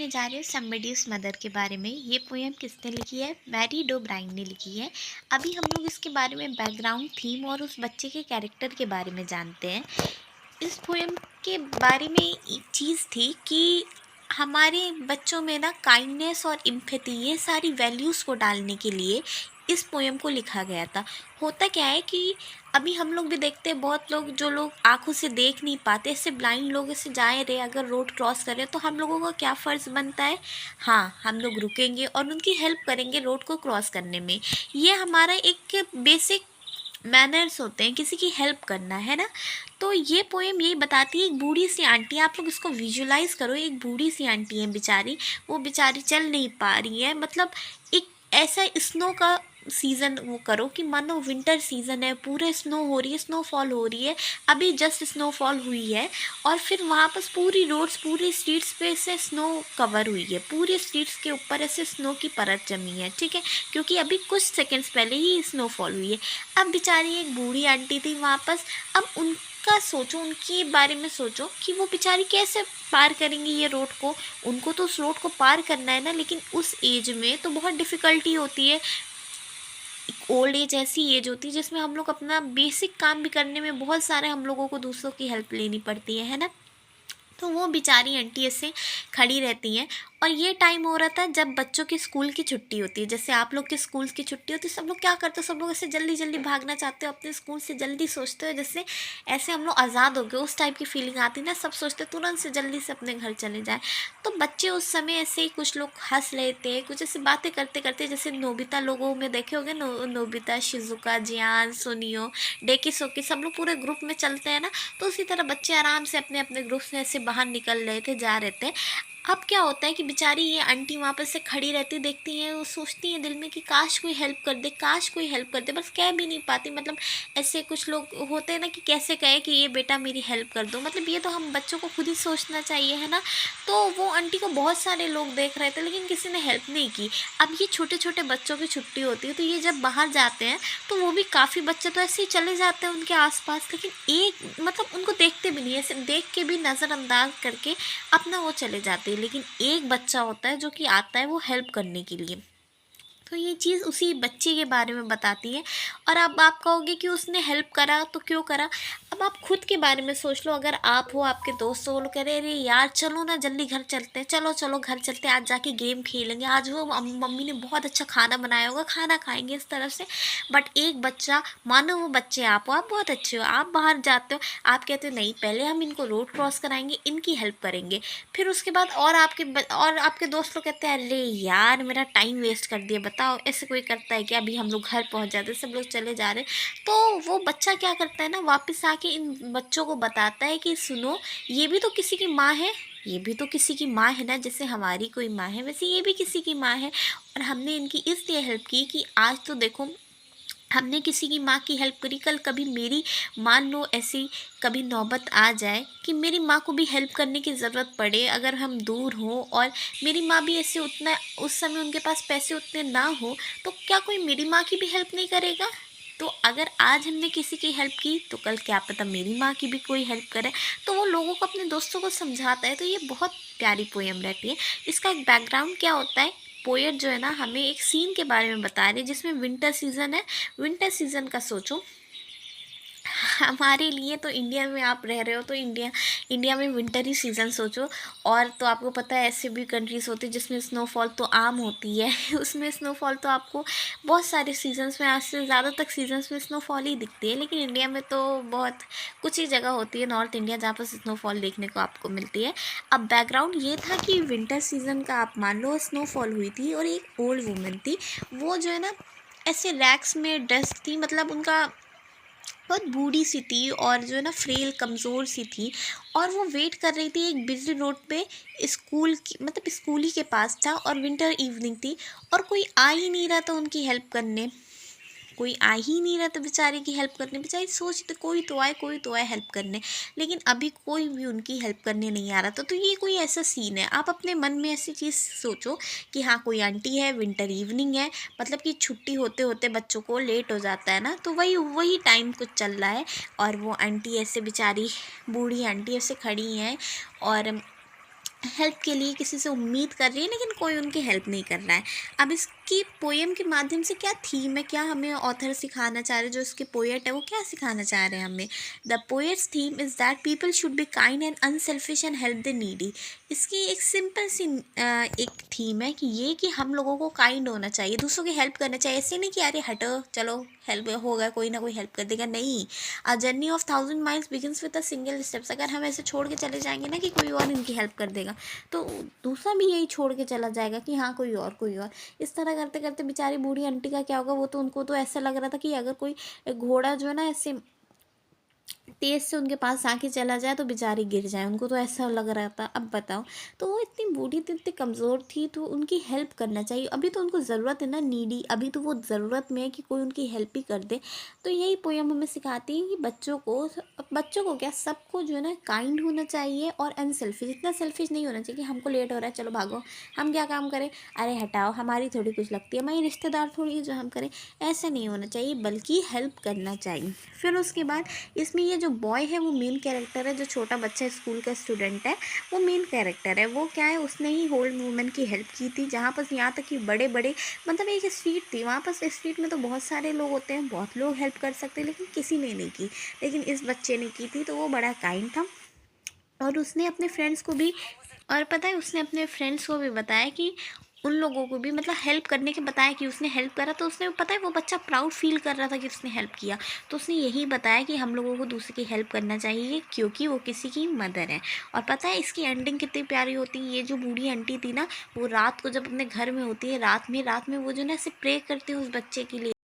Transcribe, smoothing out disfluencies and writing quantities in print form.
लिखने जा रही हूँ समबडीज़ मदर के बारे में। ये पोएम किसने लिखी है? मैरी डो ब्राइन ने लिखी है। अभी हम लोग इसके बारे में बैकग्राउंड थीम और उस बच्चे के कैरेक्टर के बारे में जानते हैं। इस पोएम के बारे में एक चीज़ थी कि हमारे बच्चों में ना काइंडनेस और एम्पैथी ये सारी वैल्यूज़ को डालने के लिए इस पोएम को लिखा गया था। होता क्या है कि अभी हम लोग भी देखते हैं, बहुत लोग जो लोग आँखों से देख नहीं पाते, ऐसे ब्लाइंड लोग ऐसे जा रहे, अगर रोड क्रॉस कर रहे तो हम लोगों का क्या फ़र्ज़ बनता है? हाँ, हम लोग रुकेंगे और उनकी हेल्प करेंगे रोड को क्रॉस करने में। ये हमारा एक बेसिक मैनर्स होते हैं, किसी की हेल्प करना, है ना? तो ये पोएम यही बताती है, एक बूढ़ी सी आंटी, आप लोग इसको विजुलाइज करो, एक बूढ़ी सी आंटी है बेचारी, वो बेचारी चल नहीं पा रही है। मतलब एक ऐसा स्नो का सीज़न वो करो कि मानो विंटर सीज़न है, पूरे स्नो हो रही है, स्नोफॉल हो रही है, अभी जस्ट स्नोफॉल हुई है और फिर वहाँ पर पूरी रोड्स, पूरी स्ट्रीट्स पे से स्नो कवर हुई है, पूरी स्ट्रीट्स के ऊपर ऐसे स्नो की परत जमी है, ठीक है, क्योंकि अभी कुछ सेकंड्स पहले ही स्नोफॉल हुई है। अब बेचारी एक बूढ़ी आंटी थी वहाँ पर, अब उनका सोचो, उनके बारे में सोचो कि वो बेचारी कैसे पार करेंगी ये रोड को। उनको तो उस रोड को पार करना है ना, लेकिन उस एज में तो बहुत डिफ़िकल्टी होती है। ओल्ड एज ऐसी एज होती है जिसमें हम लोग अपना बेसिक काम भी करने में बहुत सारे हम लोगों को दूसरों की हेल्प लेनी पड़ती है ना? तो वो बेचारी आंटी ऐसे खड़ी रहती हैं और ये टाइम हो रहा था जब बच्चों की स्कूल की छुट्टी होती है। जैसे आप लोग के स्कूल की छुट्टी होती है, सब लोग क्या करते हो, सब लोग ऐसे जल्दी जल्दी भागना चाहते हो अपने स्कूल से, जल्दी सोचते हो जैसे ऐसे हम लोग आज़ाद हो गए, उस टाइप की फीलिंग आती है ना, सब सोचते हैं तुरंत से जल्दी से अपने घर चले जाएं। तो बच्चे उस समय ऐसे ही कुछ लोग हंस रहे थे, कुछ ऐसी बातें करते करते, जैसे नोबिता लोगों में देखे होंगे, नोबिता, शिजुका, जियान, सोनियो, डेकी सोकी, सब लोग पूरे ग्रुप में चलते हैं ना। तो उसी तरह बच्चे आराम से अपने अपने ग्रुप में ऐसे बाहर निकल रहे थे, जा रहे थे। अब क्या होता है कि बेचारी ये आंटी वहाँ पर से खड़ी रहती, देखती हैं, वो सोचती हैं दिल में कि काश कोई हेल्प कर दे, काश कोई हेल्प कर दे, बस कह भी नहीं पाती। मतलब ऐसे कुछ लोग होते हैं ना कि कैसे कहे कि ये बेटा मेरी हेल्प कर दो, मतलब ये तो हम बच्चों को खुद ही सोचना चाहिए, है ना? तो वो आंटी को बहुत सारे लोग देख रहे थे लेकिन किसी ने हेल्प नहीं की। अब ये छोटे छोटे बच्चों की छुट्टी होती है तो ये जब बाहर जाते हैं तो वो भी काफ़ी बच्चे तो ऐसे ही चले जाते हैं उनके आसपास, लेकिन एक मतलब उनको देखते भी नहीं, ऐसे देख के भी नज़रअंदाज करके अपना वो चले जाते हैं। लेकिन एक बच्चा होता है जो कि आता है वो हेल्प करने के लिए। तो ये चीज़ उसी बच्चे के बारे में बताती है। और अब आप कहोगे कि उसने हेल्प करा तो क्यों करा? अब आप खुद के बारे में सोच लो, अगर आप हो, आपके दोस्त हो, वो लोग कह रहे अरे यार चलो ना जल्दी घर चलते हैं, चलो चलो घर चलते हैं, आज जाके गेम खेलेंगे, आज वो मम्मी ने बहुत अच्छा खाना बनाया होगा, खाना खाएंगे इस तरफ से। बट एक बच्चा, मानो वो बच्चे आप हो, आप बहुत अच्छे हो, आप बाहर जाते हो, आप कहते हो नहीं पहले हम इनको रोड क्रॉस कराएंगे, इनकी हेल्प करेंगे। फिर उसके बाद और आपके दोस्त लोग कहते हैं अरे यार मेरा टाइम वेस्ट कर दिया, बताओ ऐसे कोई करता है क्या? अभी हम लोग घर पहुंच जाते, सब लोग चले जा रहे। तो वो बच्चा क्या करता है ना, वापस आके इन बच्चों को बताता है कि सुनो, ये भी तो किसी की माँ है, ये भी तो किसी की माँ है ना, जैसे हमारी कोई माँ है वैसे ये भी किसी की माँ है। और हमने इनकी इसलिए हेल्प की कि आज तो देखो हमने किसी की माँ की हेल्प करी, कल कभी मेरी, मान लो ऐसी कभी नौबत आ जाए कि मेरी माँ को भी हेल्प करने की ज़रूरत पड़े, अगर हम दूर हों और मेरी माँ भी ऐसे उतना उस समय उनके पास पैसे उतने ना हो, तो क्या कोई मेरी माँ की भी हेल्प नहीं करेगा? तो अगर आज हमने किसी की हेल्प की तो कल क्या पता मेरी माँ की भी कोई हेल्प करे। तो वो लोगों को, अपने दोस्तों को समझाता है। तो ये बहुत प्यारी पोएम रहती है। इसका एक बैकग्राउंड क्या होता है, पोएट जो है ना हमें एक सीन के बारे में बता रही है जिसमें विंटर सीज़न है। विंटर सीज़न का सोचो, हमारे लिए तो इंडिया में आप रह रहे हो तो इंडिया इंडिया में विंटर ही सीज़न सोचो। और तो आपको पता है ऐसे भी कंट्रीज़ होती है जिसमें स्नोफॉल तो आम होती है उसमें स्नोफॉल तो आपको बहुत सारे सीजन्स में, आज से ज़्यादा तक सीजन्स में स्नोफॉल ही दिखती है। लेकिन इंडिया में तो बहुत कुछ ही जगह होती है, नॉर्थ इंडिया, जहाँ पर स्नोफॉल देखने को आपको मिलती है। अब बैकग्राउंड ये था कि विंटर सीज़न का आप मान लो स्नोफॉल हुई थी और एक ओल्ड वूमेन थी, वो जो है ना ऐसे रैक्स में ड्रेस थी, मतलब उनका बहुत बूढ़ी सी थी और जो है ना फ्रेल कमज़ोर सी थी। और वो वेट कर रही थी एक बिजी रोड पे, स्कूल की, मतलब स्कूल ही के पास था और विंटर इवनिंग थी और कोई आ ही नहीं रहा था उनकी हेल्प करने, कोई आ ही नहीं रहा था बेचारी की हेल्प करने। बेचारी सोचते कोई तो आए, कोई तो आए हेल्प करने, लेकिन अभी कोई भी उनकी हेल्प करने नहीं आ रहा था। तो ये कोई ऐसा सीन है, आप अपने मन में ऐसी चीज़ सोचो कि हाँ कोई आंटी है, विंटर इवनिंग है, मतलब कि छुट्टी होते होते बच्चों को लेट हो जाता है ना, तो वही वही टाइम कुछ चल रहा है। और वो आंटी ऐसे बेचारी बूढ़ी आंटी ऐसे खड़ी हैं और हेल्प के लिए किसी से उम्मीद कर रही है, लेकिन कोई उनकी हेल्प नहीं कर रहा है। अब इसकी पोएम के माध्यम से क्या थीम है, क्या हमें ऑथर सिखाना चाह रहे हैं, जो इसके पोएट है वो क्या सिखाना चाह रहे हैं हमें? The poets theme is that people should be kind and unselfish and help the needy. इसकी एक सिंपल सी एक थीम है कि ये कि हम लोगों को काइंड होना चाहिए, दूसरों की हेल्प करना चाहिए। ऐसे नहीं कि अरे हटो चलो हेल्प होगा, कोई ना कोई हेल्प कर देगा, नहीं। A journey of 1000 miles begins with a single steps. अगर हम ऐसे छोड़ के चले जाएंगे ना कि कोई और इनकी हेल्प कर देगा, तो दूसरा भी यही छोड़ के चला जाएगा कि हाँ कोई और कोई और। इस तरह करते करते बेचारी बूढ़ी आंटी का क्या होगा, वो तो उनको तो ऐसा लग रहा था कि अगर कोई घोड़ा जो है ना ऐसे तेज से उनके पास आके चला जाए तो बेचारी गिर जाए, उनको तो ऐसा लग रहा था। अब बताओ, तो वो इतनी बूढ़ी थी, इतनी कमज़ोर थी, तो उनकी हेल्प करना चाहिए। अभी तो उनको ज़रूरत है ना, नीडी, अभी तो वो ज़रूरत में है कि कोई उनकी हेल्प ही कर दे। तो यही पोयम हमें सिखाती है कि बच्चों को क्या, सबको जो है ना काइंड होना चाहिए और अनसेल्फिश। इतना सेल्फिश नहीं होना चाहिए कि हमको लेट हो रहा है चलो भागो, हम क्या काम करें, अरे हटाओ हमारी थोड़ी कुछ लगती है, हमारी रिश्तेदार थोड़ी है जो हम करें। ऐसा नहीं होना चाहिए, बल्कि हेल्प करना चाहिए। फिर उसके बाद इसमें ये जो बॉय है वो मेन कैरेक्टर है, जो छोटा बच्चा स्कूल का स्टूडेंट है वो मेन कैरेक्टर है। वो क्या है, उसने ही ओल्ड वूमेन की हेल्प की थी, जहाँ पर यहाँ तक कि बड़े बड़े, मतलब एक स्ट्रीट थी, वहाँ पर स्ट्रीट में तो बहुत सारे लोग होते हैं, बहुत लोग हेल्प कर सकते हैं, लेकिन किसी ने नहीं की, लेकिन इस बच्चे ने की थी, तो वो बड़ा काइंड था। और उसने अपने फ्रेंड्स को भी, और पता है उसने अपने फ्रेंड्स को भी बताया कि उन लोगों को भी, मतलब हेल्प करने के बताया कि उसने हेल्प करा, तो उसने, पता है वो बच्चा प्राउड फील कर रहा था कि उसने हेल्प किया। तो उसने यही बताया कि हम लोगों को दूसरे की हेल्प करना चाहिए क्योंकि वो किसी की मदर है। और पता है इसकी एंडिंग कितनी प्यारी होती है। ये जो बूढ़ी आंटी थी ना, वो रात को जब अपने घर में होती है, रात में वो जो ना ऐसे प्रे करती है उस बच्चे के लिए,